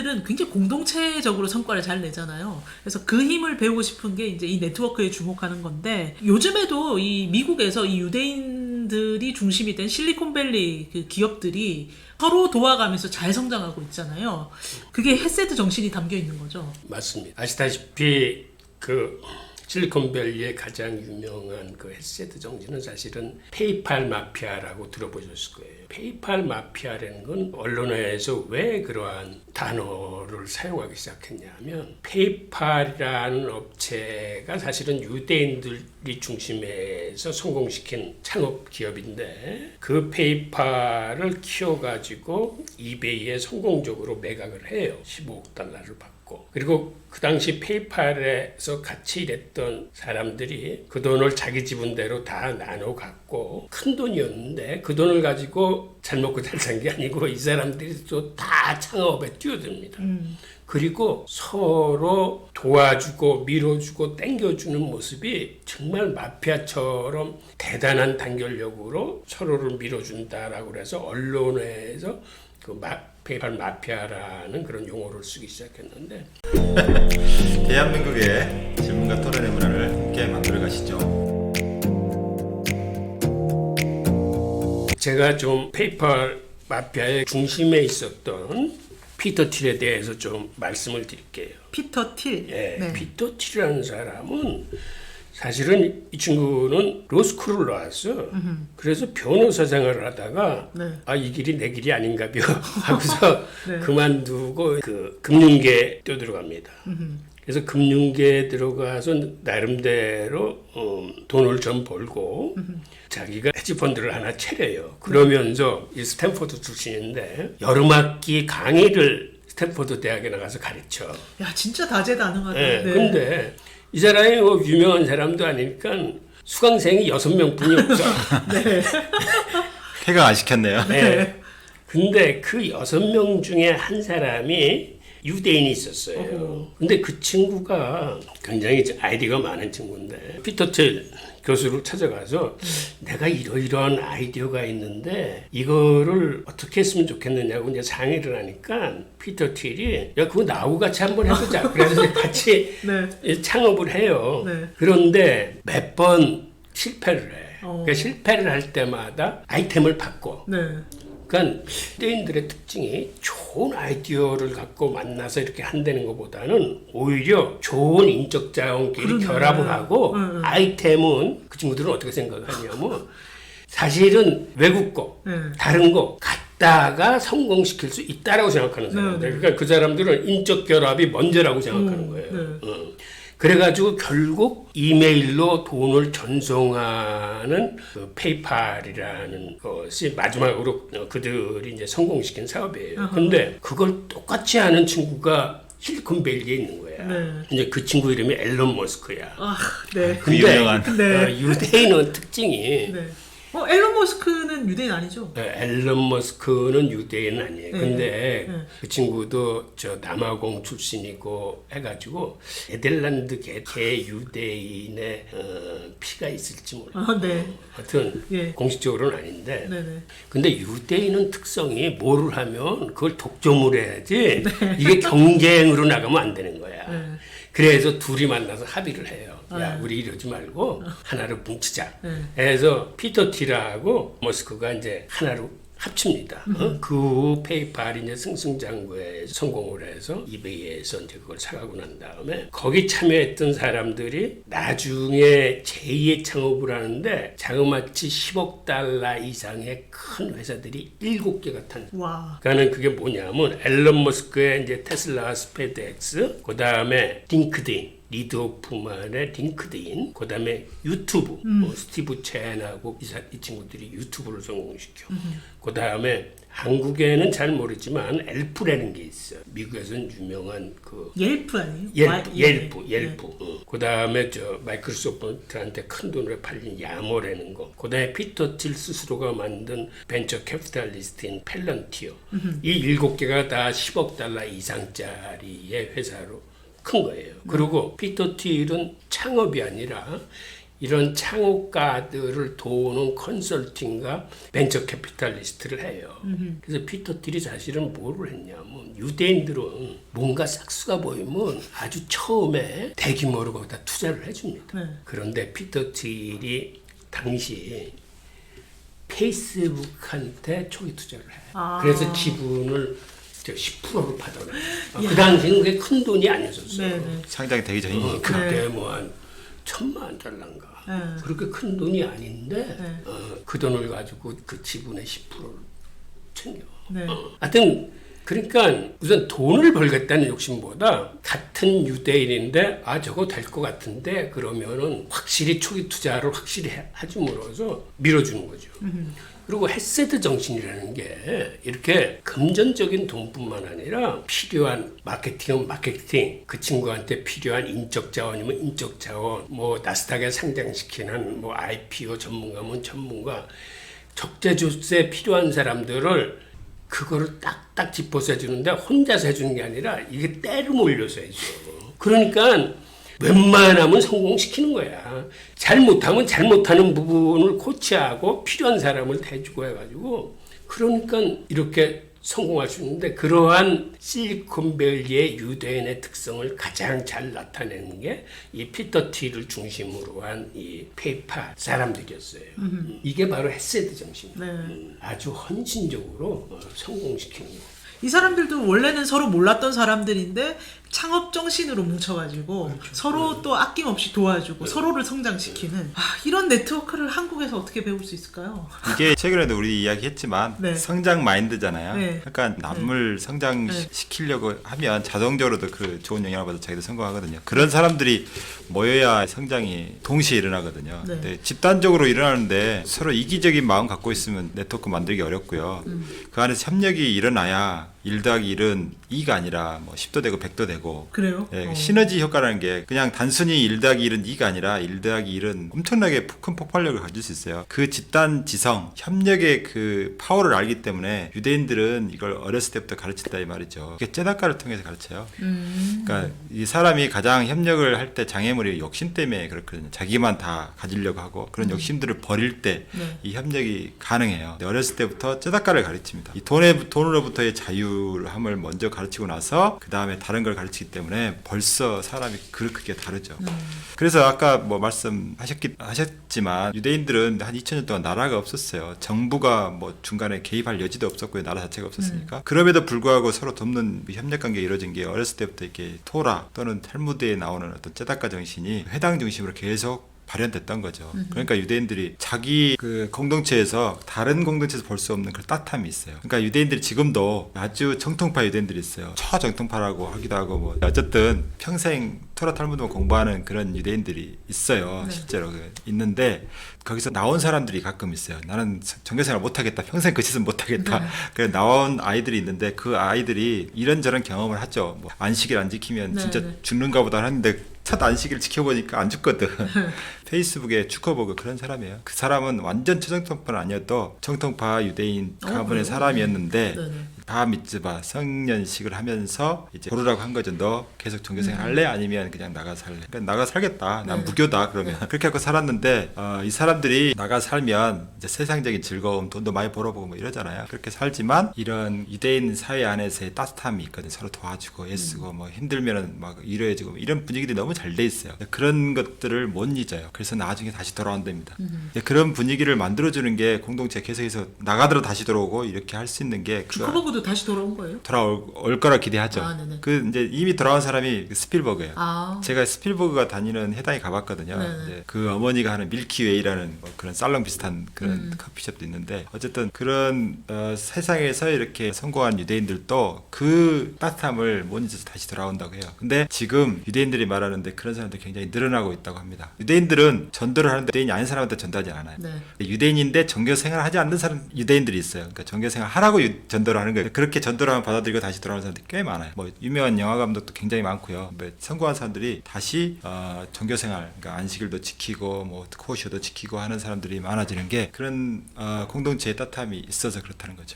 얘네들은 굉장히 공동체적으로 성과를 잘 내잖아요. 그래서 그 힘을 배우고 싶은 게 이제 이 네트워크에 주목하는 건데, 요즘에도 이 미국에서 이 유대인들이 중심이 된 실리콘밸리 그 기업들이 서로 도와가면서 잘 성장하고 있잖아요. 그게 햇세드 정신이 담겨 있는 거죠. 맞습니다. 아시다시피 그 실리콘밸리의 가장 유명한 그 햇세드 정신은 사실은 페이팔 마피아라고 들어보셨을 거예요. 페이팔 마피아라는 건 언론에서 왜 그러한 단어를 사용하기 시작했냐면, 페이팔이라는 업체가 사실은 유대인들이 중심에서 성공시킨 창업 기업인데, 그 페이팔을 키워가지고 이베이에 성공적으로 매각을 해요. 15억 달러를 받고. 그리고 그 당시 페이팔에서 같이 일했던 사람들이 그 돈을 자기 지분대로 다 나눠 갖고, 큰 돈이었는데 그 돈을 가지고 잘 먹고 잘 산 게 아니고 이 사람들이 또 다 창업에 뛰어듭니다. 그리고 서로 도와주고 밀어주고 땡겨주는 모습이 정말 마피아처럼 대단한 단결력으로 서로를 밀어준다라고 그래서 언론에서 그 페이팔 마피아라는 그런 용어를 쓰기 시작했는데, 대한민국의 질문과 토론의 문화를 함께 만들어 가시죠. 제가 좀 페이팔 마피아의 중심에 있었던 피터 틸에 대해서 좀 말씀을 드릴게요. 피터 틸. 예, 네. 피터 틸이라는 사람은 사실은 이 친구는 로스쿨을 나왔어. 그래서 변호사 생활을 하다가 네. 아, 이 길이 내 길이 아닌가벼 하고서 네. 그만두고 그 금융계에 뛰어들어갑니다. 그래서 금융계에 들어가서 나름대로 돈을 좀 벌고 자기가 헤지펀드를 하나 차려요. 그러면서 이 스탠포드 출신인데 여름학기 강의를 스탠포드 대학에 나가서 가르쳐. 야, 진짜 다재다능하다. 네. 근데 이 사람이 뭐 유명한 사람도 아니니까 수강생이 6명뿐이 없어. 네. 쾌가 안 시켰네요. 네. 근데 그 6명 중에 한 사람이 유대인이 있었어요. 근데 그 친구가 굉장히 아이디어가 많은 친구인데, 피터 틸 교수를 찾아가서 내가 이러이러한 아이디어가 있는데 이거를 어떻게 했으면 좋겠느냐고 이제 상의를 하니까 피터 틸이 야, 그거 나하고 같이 한번 해보자. 그래서 같이 네. 창업을 해요. 네. 그런데 몇 번 실패를 해. 어. 그러니까 실패를 할 때마다 아이템을 바꿔. 네. 그러니까 유대인들의 특징이 좋은 아이디어를 갖고 만나서 이렇게 한다는 것보다는 오히려 좋은 인적 자원끼리 그러네. 결합을 하고 아이템은 그 친구들은 어떻게 생각하냐면 사실은 외국 거, 다른 거 갖다가 성공시킬 수 있다라고 생각하는 사람들. 그러니까 그 사람들은 인적 결합이 먼저라고 생각하는 거예요. 그래가지고 결국 이메일로 돈을 전송하는 그 페이팔이라는 것이 마지막으로 그들이 이제 성공시킨 사업이에요. 근데 그걸 똑같이 하는 친구가 실리콘밸리에 있는 거야. 네. 이제 그 친구 이름이 앨런 머스크야. 아, 네. 그 유명한. 네. 유대인은 특징이 네. 앨런 머스크는 유대인 아니죠? 앨런 머스크는 유대인 아니에요. 네. 근데 네. 그 친구도 저 남아공 출신이고 해가지고 네덜란드 개 유대인의 피가 있을지 몰라. 아, 네. 하여튼 예. 공식적으로는 아닌데. 네네. 근데 유대인은 특성이 뭐를 하면 그걸 독점을 해야지 이게 경쟁으로 나가면 안 되는 거야. 네. 그래서 둘이 만나서 합의를 해요. 야, 우리 이러지 말고 하나로 뭉치자. 그래서 피터 틸하고 머스크가 이제 하나로 합칩니다. 그 페이팔이 이제 승승장구에 성공을 해서 이베이에서 이제 그걸 사가고 난 다음에 거기 참여했던 사람들이 나중에 제2의 창업을 하는데 자그마치 10억 달러 이상의 큰 회사들이 7개가 탄. 와. 그러니까는 그게 뭐냐면 앨런 머스크의 이제 테슬라, 스페이스X, 그 다음에 링크드인. 리드 오프만의 링크드인, 그 다음에 유튜브, 스티브 첸하고 이 친구들이 유튜브를 성공시켜. 그 다음에 한국에는 잘 모르지만 엘프라는 게 있어요. 미국에서는 유명한 그 옐프 아니에요? 옐프. 네. 그 다음에 저 마이크로소프트한테 큰 돈으로 팔린 야모라는 거. 그 다음에 피터 틸 스스로가 만든 벤처 캐피탈리스트인 펠런티어. 이 7개가 다 10억 달러 이상짜리의 회사로 큰 거예요. 그리고 피터 틸은 창업이 아니라 이런 창업가들을 도우는 컨설팅과 벤처 캐피탈리스트를 해요. 그래서 피터 틸이 사실은 뭐를 했냐면 유대인들은 뭔가 싹수가 보이면 아주 처음에 대규모로 거기다 투자를 해줍니다. 네. 그런데 피터 틸이 당시 페이스북한테 초기 투자를 해. 아. 그래서 지분을 10%를 받아내. 그 당시는 그게 큰 돈이 아니었었어요. 네네. 상장이 되기 전이니까. 그때 뭐 한 1,000만 달러인가. 네. 그렇게 큰 돈이 아닌데 네. 그 돈을 가지고 그 지분의 10%를 챙겨. 네. 하여튼 그러니까 우선 돈을 벌겠다는 욕심보다 같은 유대인인데 저거 될 것 같은데 그러면은 확실히 초기 투자를 확실히 해줌으로써 밀어주는 거죠. 그리고 헤세드 정신이라는 게 이렇게 금전적인 돈뿐만 아니라 필요한 마케팅은 마케팅, 그 친구한테 필요한 인적 자원이면 인적 자원, 뭐 나스닥에 상장시키는 뭐 IPO 전문가면 전문가, 적재조세 필요한 사람들을 그거를 딱딱 짚어서 해주는데 혼자서 해주는 게 아니라 이게 때를 몰려서 해줘. 그러니까 웬만하면 성공시키는 거야. 잘못하면 잘못하는 부분을 코치하고 필요한 사람을 대주고 해가지고 그러니까 이렇게 성공할 수 있는데 그러한 실리콘밸리의 유대인의 특성을 가장 잘 나타내는 게 이 피터 틸을 중심으로 한 이 페이팔 사람들이었어요. 이게 바로 헤세드 정신. 네. 아주 헌신적으로 성공시키는 거. 이 사람들도 원래는 서로 몰랐던 사람들인데 창업 정신으로 뭉쳐가지고 서로 또 아낌없이 도와주고 서로를 성장시키는 이런 네트워크를 한국에서 어떻게 배울 수 있을까요? 이게 최근에도 우리 이야기했지만 네. 성장 마인드잖아요. 네. 그러니까 남을 성장시키려고 하면 자동적으로도 그 좋은 영향을 받아 자기도 성공하거든요. 그런 사람들이 모여야 성장이 동시에 일어나거든요. 네. 근데 집단적으로 일어나는데 서로 이기적인 마음 갖고 있으면 네트워크 만들기 어렵고요. 그 안에서 협력이 일어나야 1 더하기 1은 2가 아니라 뭐 10도 되고 100도 되고 그래요? 예, 시너지 효과라는 게 그냥 단순히 1 더하기 1은 2가 아니라 1 더하기 1은 엄청나게 큰 폭발력을 가질 수 있어요. 그 집단 지성, 협력의 그 파워를 알기 때문에 유대인들은 이걸 어렸을 때부터 가르친다 이 말이죠. 그게 제다카를 통해서 가르쳐요. 그러니까 이 사람이 가장 협력을 할 때 장애물이 욕심 때문에 그렇거든요. 자기만 다 가지려고 하고 그런 욕심들을 버릴 때 이 협력이 가능해요. 어렸을 때부터 제다카를 가르칩니다. 이 돈으로부터의 자유함을 먼저 가르치고 나서 그 다음에 다른 걸 가르치기 때문에 벌써 사람이 그렇게 다르죠. 그래서 아까 뭐 말씀하셨지만 유대인들은 한 2000년 동안 나라가 없었어요. 정부가 뭐 중간에 개입할 여지도 없었고요. 나라 자체가 없었으니까. 그럼에도 불구하고 서로 돕는 협력 관계가 이루어진 게 어렸을 때부터 이렇게 토라 또는 탈무드에 나오는 어떤 제다카 정신이 회당 중심으로 계속 발현됐던 거죠. 그러니까 유대인들이 자기 그 공동체에서 다른 공동체에서 볼 수 없는 그런 따뜻함이 있어요. 그러니까 유대인들이 지금도 아주 정통파 유대인들이 있어요. 초정통파라고 하기도 하고 뭐 어쨌든 평생 토라 탈무드만 공부하는 그런 유대인들이 있어요. 실제로 있는데 거기서 나온 사람들이 가끔 있어요. 나는 종교생활 못하겠다. 평생 그 짓은 못하겠다. 그래서 나온 아이들이 있는데 그 아이들이 이런저런 경험을 하죠. 뭐 안식일 안 지키면 진짜 죽는가 보다 하는데 첫 안식일 지켜보니까 안 죽거든. 페이스북에 주커버그 그런 사람이에요. 그 사람은 완전 초정통파는 아니어도 정통파 유대인 가문의 사람이었는데 바 미tz바 성년식을 하면서 이제 고르라고 한 거죠. 너 계속 종교생활 할래? 아니면 그냥 나가 살래? 그러니까 나가 살겠다. 난 무교다. 그러면 그렇게 하고 살았는데 이 사람들이 나가 살면 이제 세상적인 즐거움, 돈도 많이 벌어보고 뭐 이러잖아요. 그렇게 살지만 이런 유대인 사회 안에서의 따뜻함이 있거든. 서로 도와주고 애쓰고 뭐 힘들면은 막 위로해주고 이런 분위기들이 너무 잘 돼 있어요. 그런 것들을 못 잊어요. 그래서 나중에 다시 돌아온답니다. 그런 분위기를 만들어주는 게 공동체 계속해서 나가더라도 다시 들어오고 이렇게 할 수 있는 게 주커버그도 다시 돌아온 거예요? 돌아올 거라 기대하죠. 그 이제 이미 돌아온 사람이 스필버그예요. 제가 스필버그가 다니는 해당에 가봤거든요. 이제 그 어머니가 하는 밀키웨이라는 뭐 그런 살롱 비슷한 그런 커피숍도 있는데 어쨌든 그런 세상에서 이렇게 성공한 유대인들도 그 따뜻함을 못 잊어서 다시 돌아온다고 해요. 근데 지금 유대인들이 말하는데 그런 사람들이 굉장히 늘어나고 있다고 합니다. 유대인들은 전도를 하는데 유대인이 아닌 사람한테 전도하지 않아요. 유대인인데 종교 생활을 하지 않는 사람 유대인들이 있어요. 그러니까 종교 생활 하라고 전도를 하는 거예요. 그렇게 전도를 하면 받아들이고 다시 돌아오는 사람들이 꽤 많아요. 뭐 유명한 영화 감독도 굉장히 많고요. 성공한 사람들이 다시 종교 생활, 그러니까 안식일도 지키고 뭐 코쇼도 지키고 하는 사람들이 많아지는 게 그런 공동체의 따뜻함이 있어서 그렇다는 거죠.